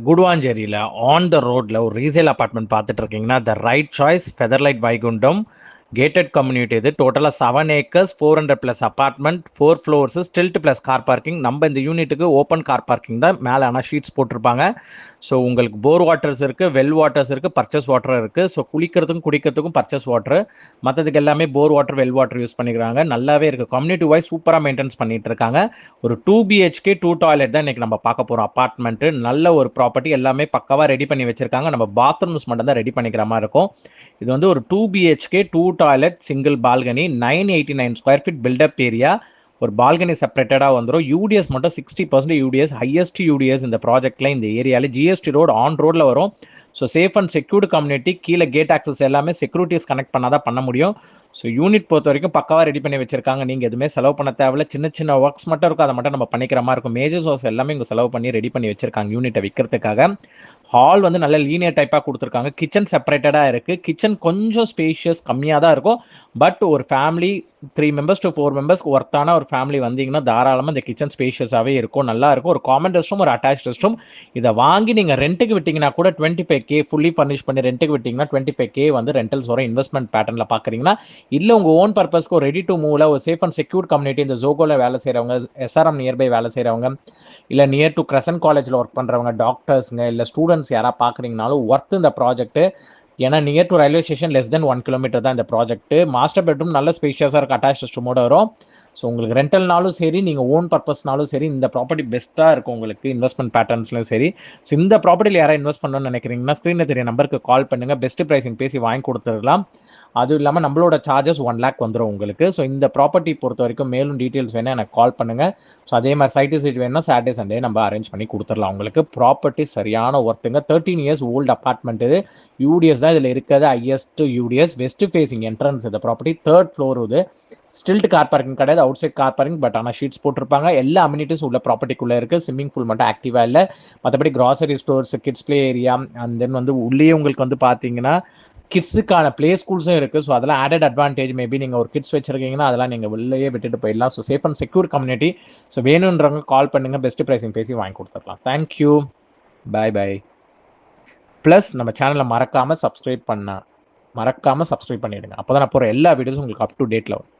குடுவாஞ்சேரியில் on the ரோட்டில் ஒரு resale apartment பார்த்துட்டு இருக்கீங்கன்னா the right choice Featherlite Vaikuntam gated community. இது டோட்டலாக 7 acres 400+ apartment 4 floors stilt plus car parking. நம்ம இந்த யூனிட்டுக்கு ஓப்பன் கார் பார்க்கிங் தான், மேலே ஆனால் ஷீட்ஸ் போட்டிருப்பாங்க. ஸோ உங்களுக்கு போர் வாட்டர்ஸ் இருக்குது, வெல் வாட்டர்ஸ் இருக்குது, பர்ச்சேஸ் வாட்டர் இருக்குது. ஸோ குளிக்கிறதுக்கும் குடிக்கிறதுக்கும் பர்ச்சேஸ் வாட்டர், மற்றதுக்கு எல்லாமே போர் வாட்டர் வெல் வாட்டர் யூஸ் பண்ணிக்கிறாங்க. நல்லாவே இருக்குது. கம்யூனிட்டி வைஸ் சூப்பராக மெயின்டைன்ஸ் பண்ணிட்டு இருக்காங்க. ஒரு 2 BHK 2 டாய்லெட் தான் இன்றைக்கி நம்ம பார்க்க போகிறோம். அப்பார்ட்மெண்ட்டு நல்ல ஒரு ப்ராப்பர்ட்டி, எல்லாமே பக்காவாக ரெடி பண்ணி வச்சுருக்காங்க. நம்ம பாத்ரூம்ஸ் மட்டும் தான் ரெடி பண்ணிக்கிற மாதிரி இருக்கும். இது வந்து ஒரு 2 BHK 2 toilet single balcony 989 square feet built up area. ஒரு பால்கனி செப்பரேட்டடாக வந்துடும். யூடிஎஸ் மட்டும் 60% யூடிஎஸ், ஹையஸ்ட் யூடிஎஸ் இந்த ப்ராஜெக்ட்டில் இந்த ஏரியாவில். ஜிஎஸ்டி ரோடு ஆன் ரோடில் வரும். So safe and secured community. கீழே கேட் ஆக்சஸ் எல்லாமே செக்யூரிட்டிஸ் கனெக்ட் பண்ணால் தான் பண்ண முடியும். ஸோ யூனிட் பொறுத்த வரைக்கும் பக்காவாக ரெடி பண்ணி வச்சிருக்காங்க. நீங்கள் எதுவுமே செலவு பண்ண தேவையில்ல. சின்ன சின்ன ஒர்க்ஸ் மட்டும் இருக்கும், அதை மட்டும் நம்ம பண்ணிக்கிற மாதிரி இருக்கும். மேஜர் சோர்ஸ் எல்லாமே இங்கே செலவு பண்ணி ரெடி பண்ணி வச்சிருக்காங்க யூனிட்டை விற்கிறதுக்காக. ஹால் வந்து நல்ல லீனியர் டைப்பாக கொடுத்துருக்காங்க. கிச்சன் செப்பரேட்டடாக இருக்குது. கிச்சன் கொஞ்சம் ஸ்பேஷியஸ் கம்மியாக தான் இருக்கும். பட் ஒரு ஃபேமிலி 3 members to 4 members ஒர்த்தான ஒரு ஃபேமிலி வந்தீங்கன்னா தாராளமாக இந்த கிச்சன் ஸ்பேஷியஸாகவே இருக்கும், நல்லா இருக்கும். ஒரு காமன் ரெஸ்ட் ரூம், ஒரு அட்டாச் ரெஸ்ட் ரூம். இதை வாங்கி நீங்கள் ரெண்ட்டுக்கு விட்டிங்கன்னா கூட 25K ஃபுல்லி ஃபர்னிஷ் பண்ணி ரெண்ட்டுக்கு விட்டிங்கன்னா 25K வந்து ரெண்டல்ஸ் வரும். இன்வெஸ்ட்மெண்ட் பேட்டர்னில் பார்க்குறீங்கன்னா இல்லை உங்கள் ஓன் பர்பஸ்க்கு ஒரு ரெடி டு மூவில் ஒரு சேஃப் அண்ட் செக்யூர் கம்யூனிட்டி, இந்த ஜோகோவில் வேலை செய்கிறவங்க, SRM நியர்பை வேலை செய்கிறவங்க, இல்லை நியர் டு கிரசன்ட் காலேஜில் ஒர்க் பண்ணுறவங்க, டாக்டர்ஸுங்க, இல்லை ஸ்டூடெண்ட்ஸ் யாராவது பார்க்குறீங்கனாலும் ஒர்த் இந்த ப்ராஜெக்ட்டு. ஏன்னா near to railway station less than 1 kilometre தான் இந்த ப்ராஜெக்ட். மாஸ்டர் பெட்ரூம் நல்ல ஸ்பேஷியஸாக இருக்குது, அட்டாச் ரெஸ்ட்ரூமோட வரும். ஸோ உங்களுக்கு ரெண்டல்னாலும் சரி, நீங்கள் ஓன் பர்பஸ்னாலும் சரி, இந்த ப்ராப்பர்ட்டி பெஸ்ட்டாக இருக்கும் உங்களுக்கு இன்வெஸ்ட்மெண்ட் பேட்டர்ன்ஸ்லையும் சரி. ஸோ இந்த ப்ராப்பர்ட்டியில் யாராவது இன்வெஸ்ட் பண்ணணும்னு நினைக்கிறீங்கன்னா ஸ்க்ரீனில் தெரிய நம்பருக்கு கால் பண்ணுங்கள். பெஸ்ட் ப்ரைஸிங் பேசி வாங்கி கொடுத்துடலாம். அதுவும் இல்லாமல் நம்மளோட சார்ஜஸ் 1 lakh வந்துடும் உங்களுக்கு. ஸோ இந்த ப்ராப்பர்ட்டி பொறுத்த வரைக்கும் மேலும் டீட்டெயில்ஸ் வேணால் எனக்கு கால் பண்ணுங்கள். ஸோ அதே மாதிரி சைட் விசிட் வேணும்னா சாட்டர்டே சண்டே நம்ம அரேஞ்ச் பண்ணி கொடுத்துடலாம் உங்களுக்கு. ப்ராப்பர்ட்டி சரியான ஒர்த்துங்க. 13 years ஓல்டு அப்பார்ட்மெண்ட். இது யூடிஎஸ் தான் இதில் இருக்கிறது, highest UDS. West facing entrance இந்த ப்ராப்பர்ட்டி. 3rd floor. இது ஸ்டில்ட் கார் பார்க்கிங் கிடையாது, outside car parking. But ஆனால் ஷீட்ஸ் போட்டிருப்பாங்க. எல்லா அம்யூனிட்டிஸ் உள்ள ப்ராப்பர்ட்டிக்குள்ளே இருக்குது. ஸ்விம்மிங் பூல் மட்டும் ஆக்டிவாக இல்லை. மற்றபடி grocery stores, kids play area, and then வந்து உள்ளே உங்களுக்கு வந்து பார்த்தீங்கன்னா கிட்ஸுக்கான ப்ளே ஸ்கூல்ஸும் இருக்குது. ஸோ அதெல்லாம் ஆடட் அட்வான்டேஜ். மேபி நீங்கள் ஒரு கிட்ஸ் வச்சிருக்கீங்கன்னா அதெல்லாம் நீங்கள் உள்ளேயே விட்டுட்டு போயிடலாம். So safe and secure community. So வேணுன்றவங்க கால் பண்ணுங்கள், பெஸ்ட் ப்ரைஸிங் பேசி வாங்கி கொடுத்துடலாம். தேங்க்யூ, பாய் பாய். ப்ளஸ் நம்ம சேனலை மறக்காமல் சப்ஸ்கிரைப் பண்ணிவிடுங்க. அப்போ தான் நான் போகிற எல்லா வீடியோஸும் உங்களுக்கு அப் டு டேட்டில் வரும்.